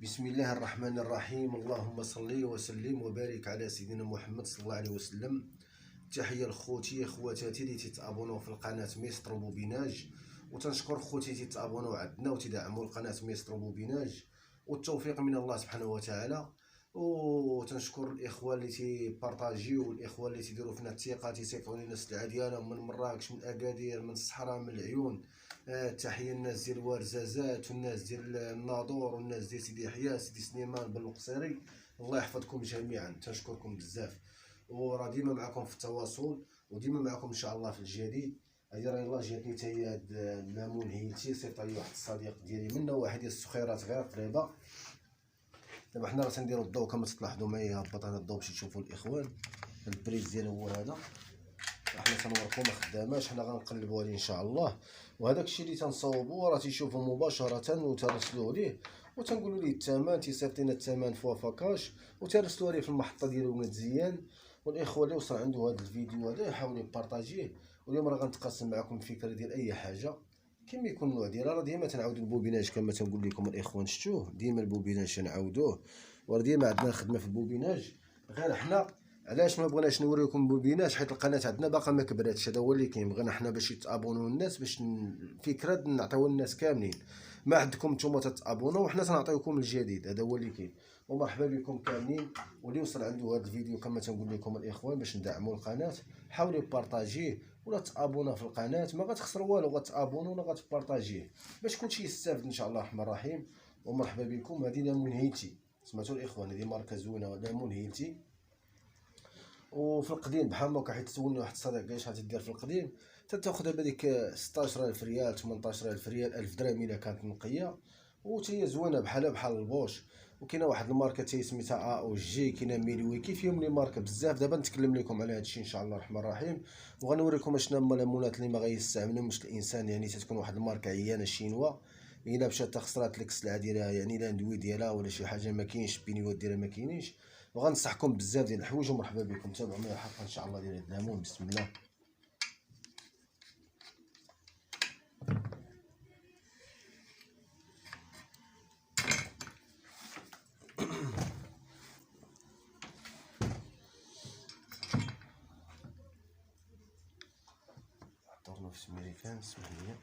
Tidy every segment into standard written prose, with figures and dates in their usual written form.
بسم الله الرحمن الرحيم. اللهم صل وسلم وبارك على سيدنا محمد صلى الله عليه وسلم. تحية لخوتي خواتاتي اللي تتابوناو في القناة ميستر بوبيناج، وتنشكر خوتي تتابوناو عندنا وتدعموا القناة ميستر بوبيناج، والتوفيق من الله سبحانه وتعالى. وتنشكر الاخوه اللي تيبارطاجيو والاخوه اللي تيديروا فينا الثقه، تيثيقوا لنا السلعه ديالهم من مراكش، من اكادير، من الصحراء، من العيون. تحيه للناس ديال ورزازات والناس ديال الناظور والناس ديال سيدي يحيى، سيدي سليمان بن القصيري. الله يحفظكم جميعا، تنشكركم بزاف، وراه ديما معكم في التواصل، وديما معكم ان شاء الله في الجديد. هادي راه يلاه جاتني حتى هي هاد الليمون هيلتي، صيفطها لي واحد الصديق ديالي من واحد ديال السخيرات غير قريبه. دابا حنا راه تنديرو الضو كما تلاحظوا معايا، هبط انا الضو باش يشوفوا الاخوان. البريز ديالو هو هذا، حنا تنوركم ما خداماش، حنا غنقلبوا عليه ان شاء الله. وهذاك الشيء اللي تنصاوبوا راه تيشوفوا مباشره وترسلوا ليه وتنقولوا ليه الثمن، تيصيفط لنا الثمن في وفاكاش وترسلوا ليه في المحطه ديالو مزيان. والاخوه اللي وصل عنده هذا الفيديو هذا يحاول يبارطاجيه. واليوم راه غنتقاسم معكم الفكره ديال اي حاجه كيما يكون النوع ديالها. راه ديما تنعاود البوبيناج كما تنقول لكم الاخوان، شفتوه ديما البوبيناج تنعاودوه، وراه ديما عندنا خدمه في البوبيناج. غير حنا علاش ما بغيناش نوريكم البوبيناج؟ حيت القناه عندنا باقا ما كبراتش، هذا هو اللي كاين. بغينا حنا باش يتابونوا الناس، باش الفكره نعطيو الناس كاملين. ما عندكم نتوما تتابونوا وحنا تنعطيوكم الجديد، هذا هو اللي كاين. ومرحبا بكم كاملين. واللي وصل عنده هذا الفيديو كما تنقول لكم الاخوان باش ندعموا القناه، حاولوا بارطاجيه ولا تابونا في القناه، ما غتخسر والو، غتابونوا ولا غتبارطاجيه باش كلشي يستافد ان شاء الله الرحمن الرحيم. ومرحبا بكم. هذه ليمون هيلتي، سمعتوا الاخوان، هذه ماركه زوينه ليمون هيلتي. وفي القديم بحال ما حيت سولني واحد الصديق قال شحال تدير في القديم، تاخذ دابا ديك 16000 ريال 18000 ريال 1000 درهم الا كانت نقيه، وتي زوينه بحال البوش. وكاينه واحد الماركه تي سميتها او جي، كاينه ميلويكي، فيهم لي ماركه بزاف. دابا نتكلم لكم على هذا الشيء ان شاء الله الرحمن الرحيم، وغنوريكم اشنا هما الليمونات اللي ما غيستعملهمش الانسان. يعني تتكون واحد الماركه عيانه شينوا، الا مشات خسرات لك السلعه ديالها، يعني لاندوي ديالها ولا شي حاجه ما كاينش، بينيوات ديالها ما كاينينش. وغنصحكم بزاف ديال الحوايج. ومرحبا بكم، تابعوا معايا الحلقه ان شاء الله ديال هاد الليمون. بسم الله. عطرنا في سميريكان، اسمح لي.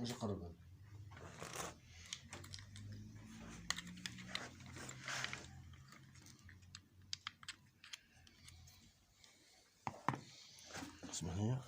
اجي قرب. اسمع هنا،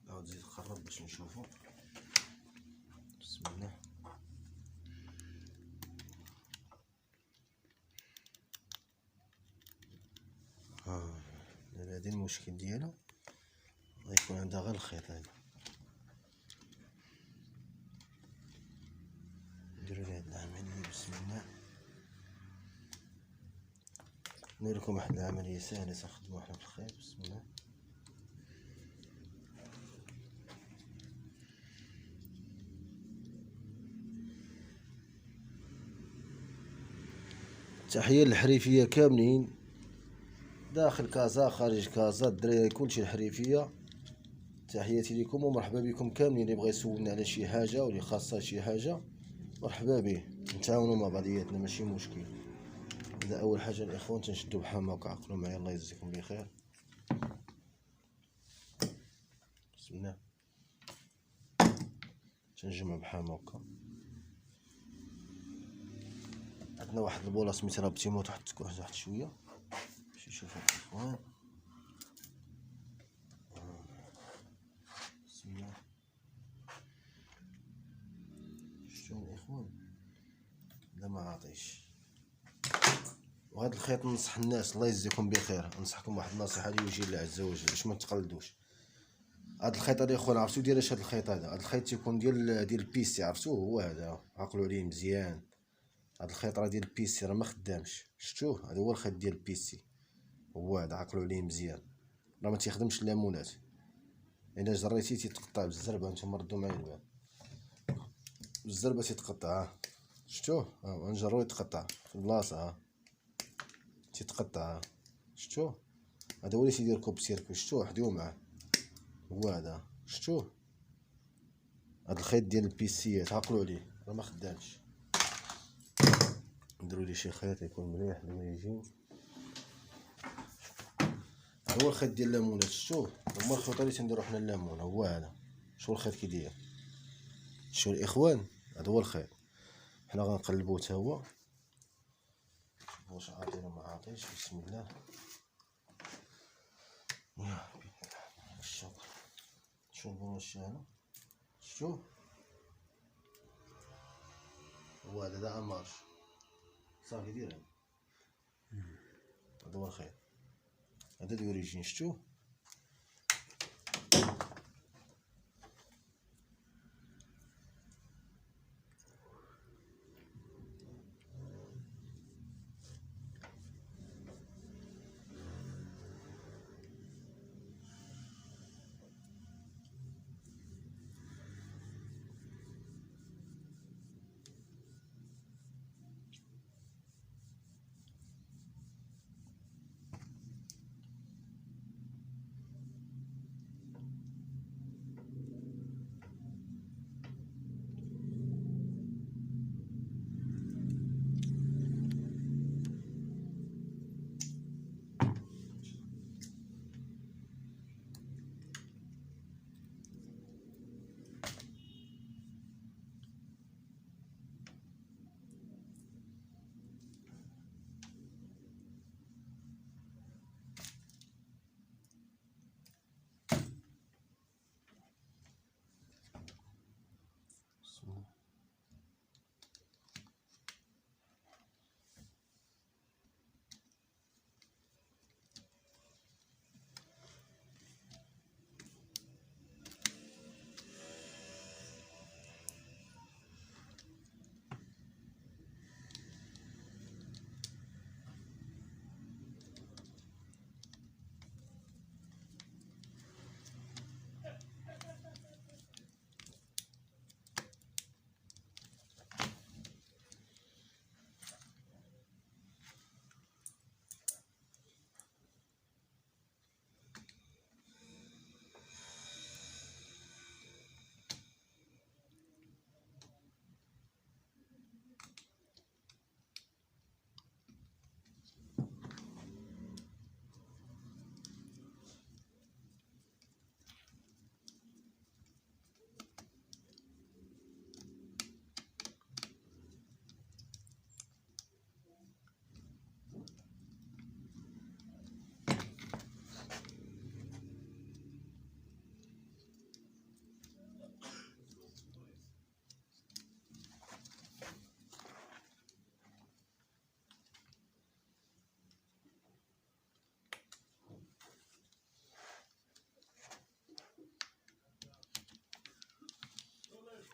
عاود زيد قرب باش نشوفو. بسم الله. هادي المشكل ديالها غيكون عندها غير الخيط هذا. نديرو ليه هاد العملية بسم الله. نوريكم واحد العملية سهلة تنخدمو حنا بالخيط. بسم الله. تحية للحريفية كاملين، داخل كازا خارج كازا، الدراري كلشي الحريفية، تحياتي لكم ومرحبا بكم كاملين. اللي بغا يسولنا على شي حاجة واللي خاصها شي حاجة مرحبا به، نتعاونوا مع بعضياتنا ماشي مشكل. هذا اول حاجة الاخوان، تنشدو بحماك عقلوا معايا الله يجزيكم بخير. بسم الله. تنجمع بحماك. عندنا واحد البوله سميتها بتيمو تحت شويه باش يشوفوا الاخوان. بسم الله. شفتوا الاخوان؟ لا ما عاطيش. وهذا الخيط ننصح الناس الله يجزيكم بخير، ننصحكم واحد النصيحه لوجه الله عز وجل باش ما تقلدوش. هاد الخيط هذا اخوان عرفتو ديالاش؟ هاد الخيط هذا، هاد الخيط تيكون ديال البيسي، عرفتوه هو هذا، عقلوا عليه مزيان. هاد الخيط راه ديال البيسي راه ما خدامش، شفتوه؟ هذا هو الخيط ديال البيسي، هو هذا عقلوا عليه مزيان، راه ما تيخدمش الليمونات. الا جريتي تيتقطع بالزربه. نتوما ردوا معايا البال، بالزربه تيتقطع. شفتوه؟ ها نجرو يتقطع في البلاصه، ها تيتقطع. شفتوه؟ هذا هو اللي تيدير كوب سيركو. شفتوه؟ حديو معاه، هو هذا. شفتوه؟ هاد الخيط ديال البيسيات عقلوا عليه راه ما خدامش. نديرو ليه شي خيط يكون مليح لما يجي. هو الخيط ديال الليمونات. شفتوه؟ هما الخيوط اللي تنديرو حنا الليمون، هو هذا. شوفوا الخيط كي داير. شوفوا الاخوان، هذا هو الخيط. حنا غنقلبوه تا هو واش عاطي ولا ما عاطيش. بسم الله. يا ربي الشكر. شوفوا واش هنا. شفتوه؟ هو هذا دا مارش صافي دير. هذا هو الخيط، هذا دوريجين. شفتوه؟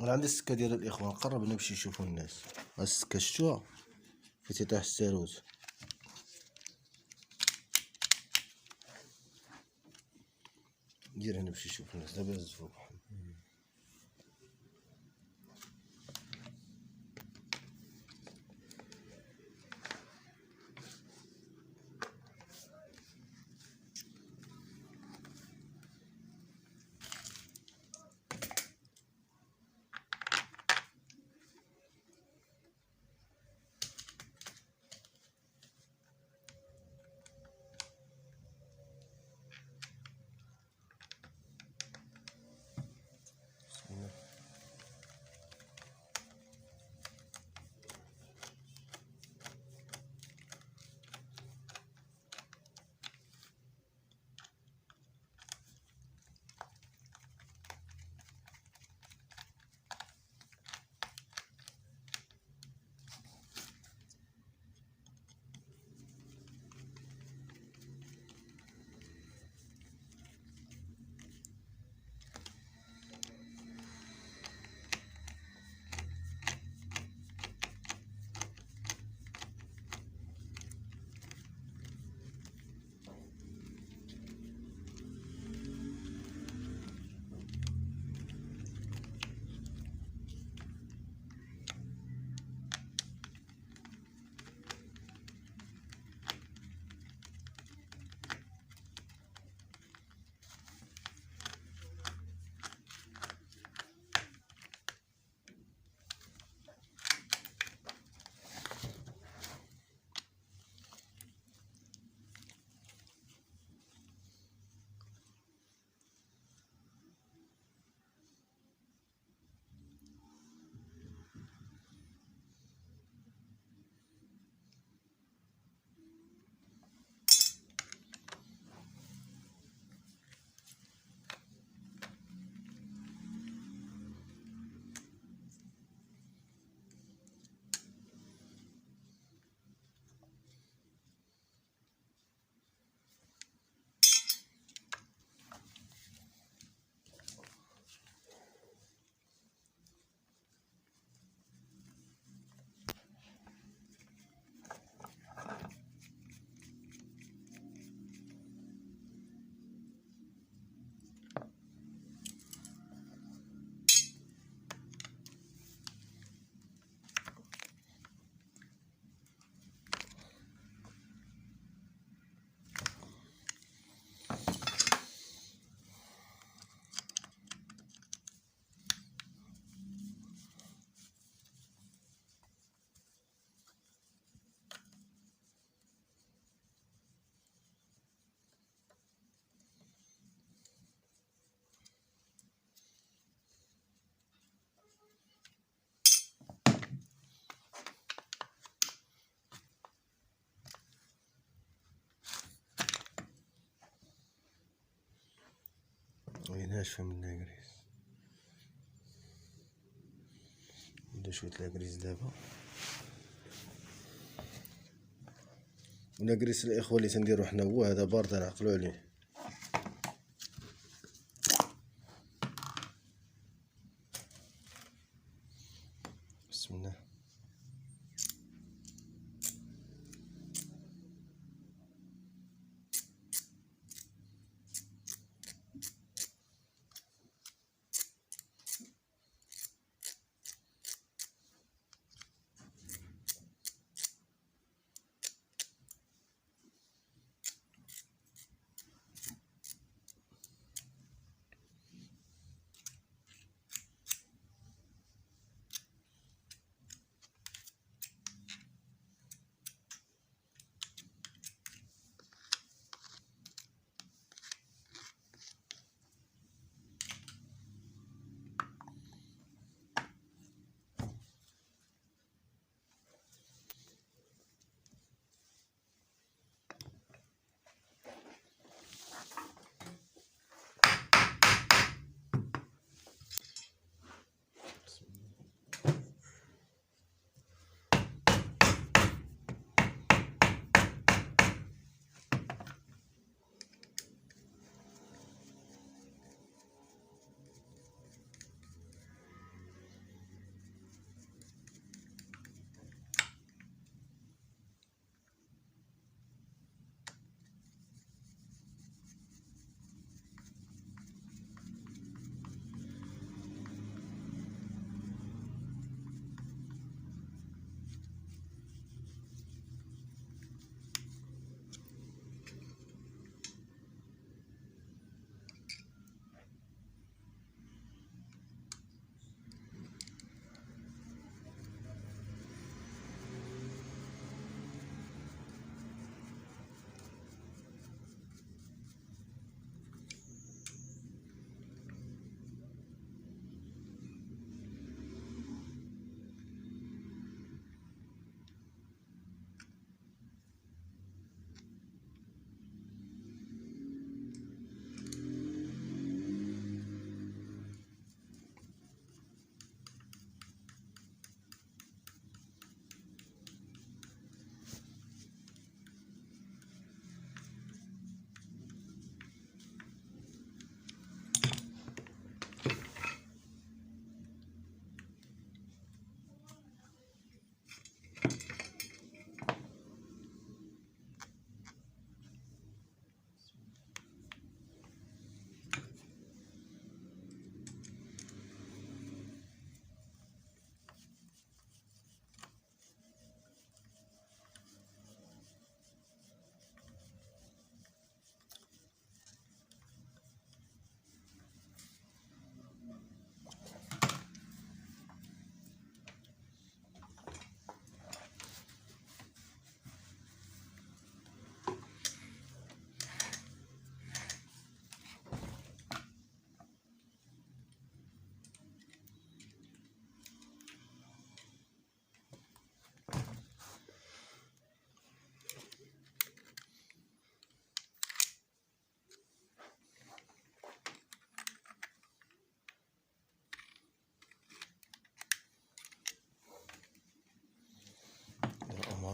راه عندي السكه ديال الاخوان، قرب نمشي نشوفو الناس. ها السكه شفتوها في افتتاح الساروت. ندير هنا باش نشوف الناس. دابا زدت فوق. وين ناشفة من لاكريس. نبدا شوية لاكريس دابا. لاكريس الاخوة اللي تنديرو حنا هو هذا بارد، نعقلو عليه. بسم الله.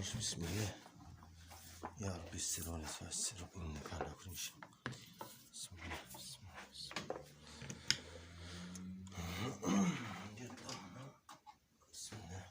خرج. بسم الله. يا ربي السر ولا تعسر انك على كل شيء. بسم الله بسم الله بسم الله. بسم الله.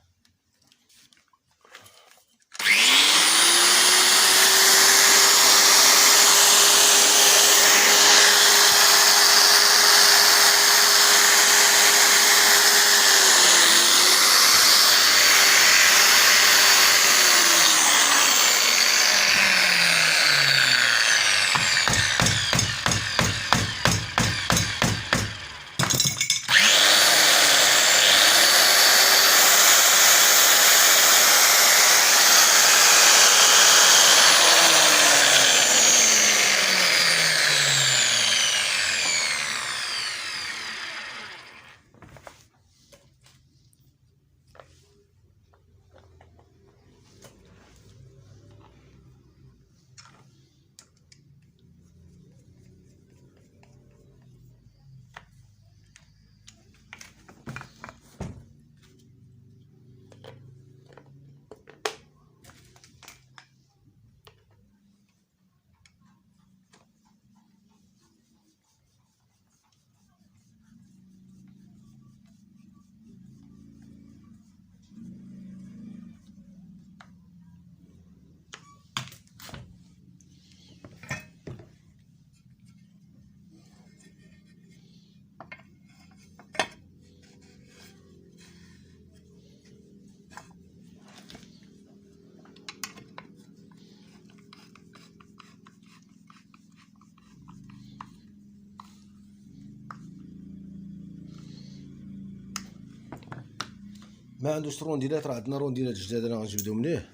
ما عندوش رونديلات، راه عندنا رونديلات جداد انا غنجبدهم ليه.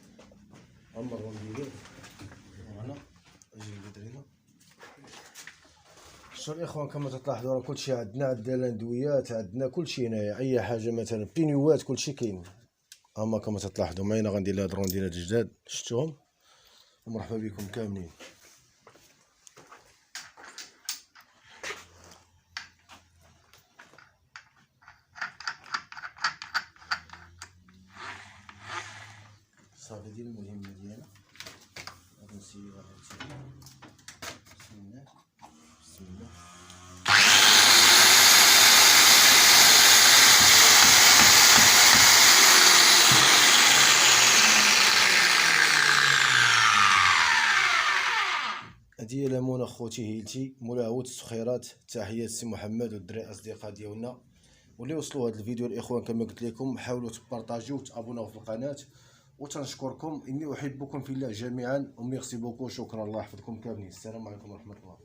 هما الرونديلات هنا اجي بدرينا. شوف الاخوان كما تلاحظوا راه كلشي عندنا الاندويات، عندنا كلشي هنايا، اي حاجه مثلا بينيوات كلشي كاين. هما كما تلاحظوا معايا غندير لهاد الرونديلات جداد شفتوهم، ومرحبا بكم كاملين. صافي ديال المهمه ديالنا غادي نسيرها. بسم الله بسم الله. هادي هي لمونة خوتي هيلتي ملاعود السخيرات. تحيات سي محمد والدراري الاصدقاء ديالنا واللي وصلوا هذا الفيديو. الاخوان كما قلت لكم حاولوا تبارطاجيو وتابوناو في القناه، وتنشكركم. اني احبكم في الله جميعا وميرسي بوكو. شكرا، الله يحفظكم كاملين. السلام عليكم ورحمه الله.